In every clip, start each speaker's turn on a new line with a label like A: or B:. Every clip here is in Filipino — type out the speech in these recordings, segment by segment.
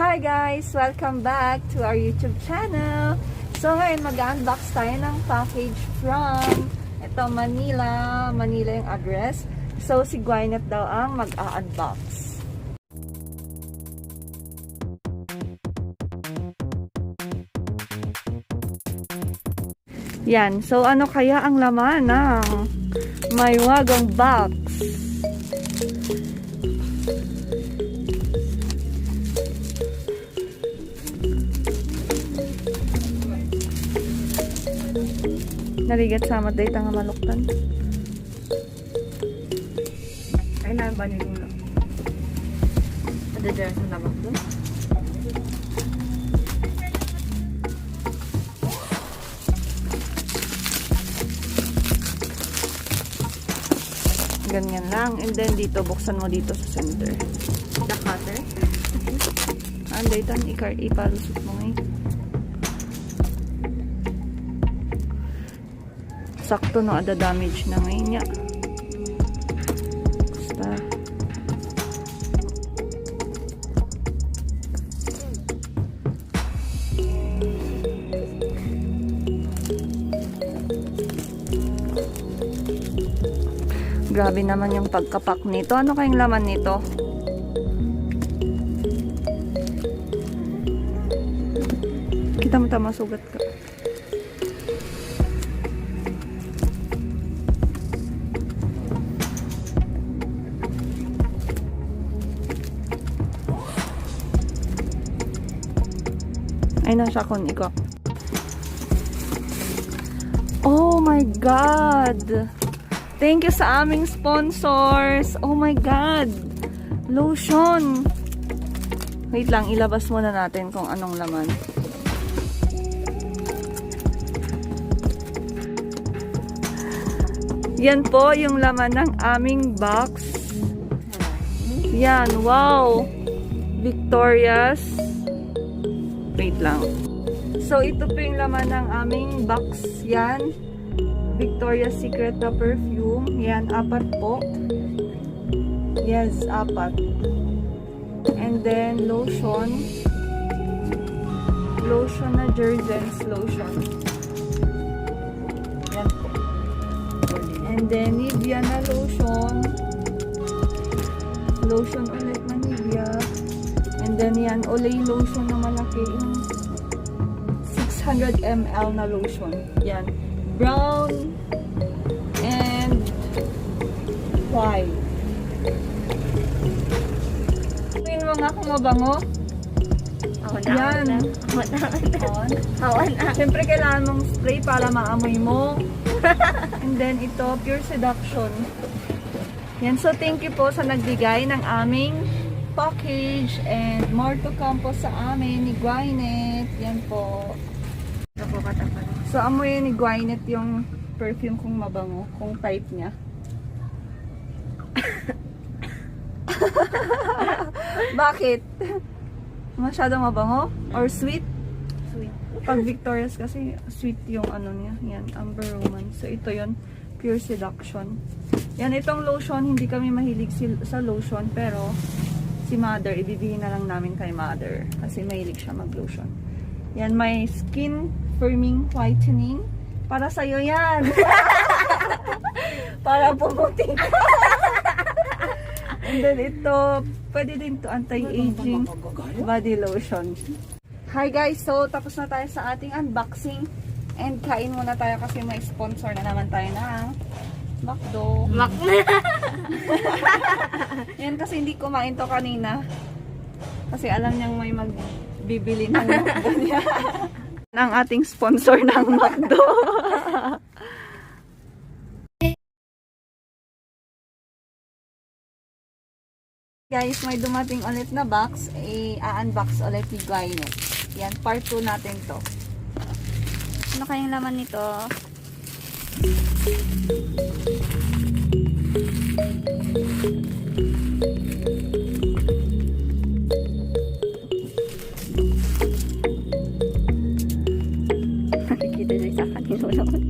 A: Hi guys! Welcome back to our YouTube channel. So ngayon mag-unbox tayo ng package from ito Manila yung address. So si Gwyneth daw ang mag-unbox. Yan. So ano kaya ang laman ng may wagong box? Narigat sa matay nga maluktan. Ay na ba nila? Ada sa labak doon. Ganyan lang. And then dito, buksan mo dito sa center. The cutter. Anday tan, ipalusot mo ngayon. Sakto no, ada damage na ngayon niya. Basta. Grabe naman yung pagkapak nito. Ano kayong laman nito? Kita mo tama, sugat ka. Ay, nasa kon iko. Oh my God! Thank you sa aming sponsors. Oh my God! Lotion! Wait lang, ilabas muna natin kung anong laman. Yan po yung laman ng aming box. Yan, wow! Victoria's. Wait lang. So, ito po yung laman ng aming box. Yan. Victoria's Secret na perfume. Yan, 4 po. Yes, 4. And then, lotion. Lotion na Jergens lotion. Yan po. And then, Nivea na lotion. Lotion ulit na Nivea. And then, yan, Olay lotion na malaki. 600 ml na lotion. Yan. Brown and white. Tingin mo nga kung mabango. Yan. Siyempre kailangan mong spray para maamoy mo. And then ito, Pure Seduction. Yan. So thank you po sa nagbigay ng aming package and more to come po sa amin ni Gwyneth. Yan po. So, amoy ni Gwyneth yung perfume kung mabango, kung type niya. Bakit? Masyadong mabango? Or sweet? Sweet. Pag Victoria's kasi, sweet yung ano niya. Yan, Amber Romance. So, ito yon, Pure Seduction. Yan, itong lotion, hindi kami mahilig sa lotion, pero si Mother, ibibigay na lang namin kay Mother. Kasi mahilig siya mag-lotion. Yan, may skin firming whitening. Para sa'yo yan. Para pumuti. And then ito, pwede din to anti-aging body lotion. Hi guys, so tapos na tayo sa ating unboxing. And kain muna tayo kasi may sponsor na naman tayo ng McDo. Yan kasi hindi kumain to kanina. Kasi alam niyang may magbibili ng McDo niya. Ang ating sponsor ng McDo. Guys, may dumating ulit na box. I-unbox ulit ni Gwyneth. Yan, part 2 natin to.
B: Ano kayang laman nito? Kita din sa kanino naman.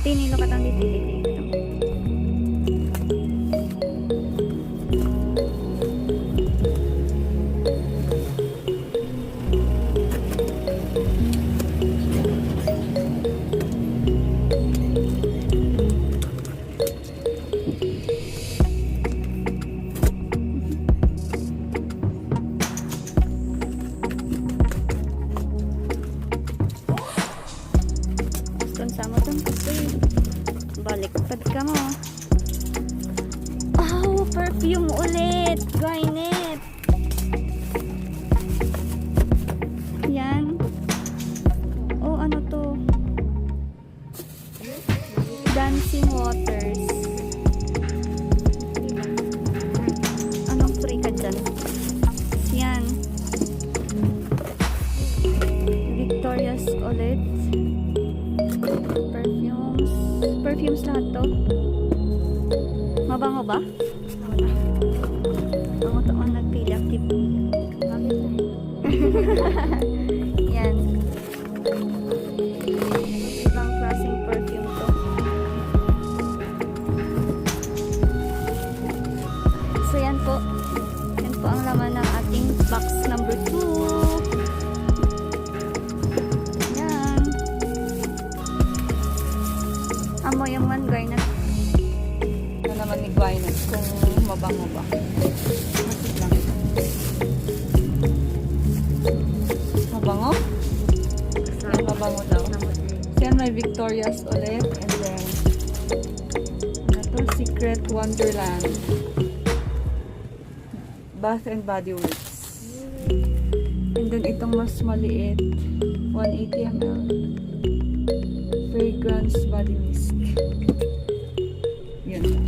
B: Tinilo ka tang dito. Sama dun kasi baliktad ka mo. Oh, perfume ulit, gwyneth. Yan. Oh, ano to? Dancing waters. Anong free ka dyan? Yan. Victoria's ulit. Perfumes lahat to. Mabango ba? Ang ito ang nagpili active. Yan. Ibang klaseng perfume to. So yan po. Yan po ang laman ng ating box number 2. Amoy yung man, gwyneth.
A: Ano naman ni gwyneth kung mabango ba. Masip lang. Mabango? Yan, mabango daw. So yan, may Victoria's ulit. And then, ito, Secret Wonderland. Bath and Body Works. And then, itong mas maliit. 180 ml. Fragrance Body Mist. Yun.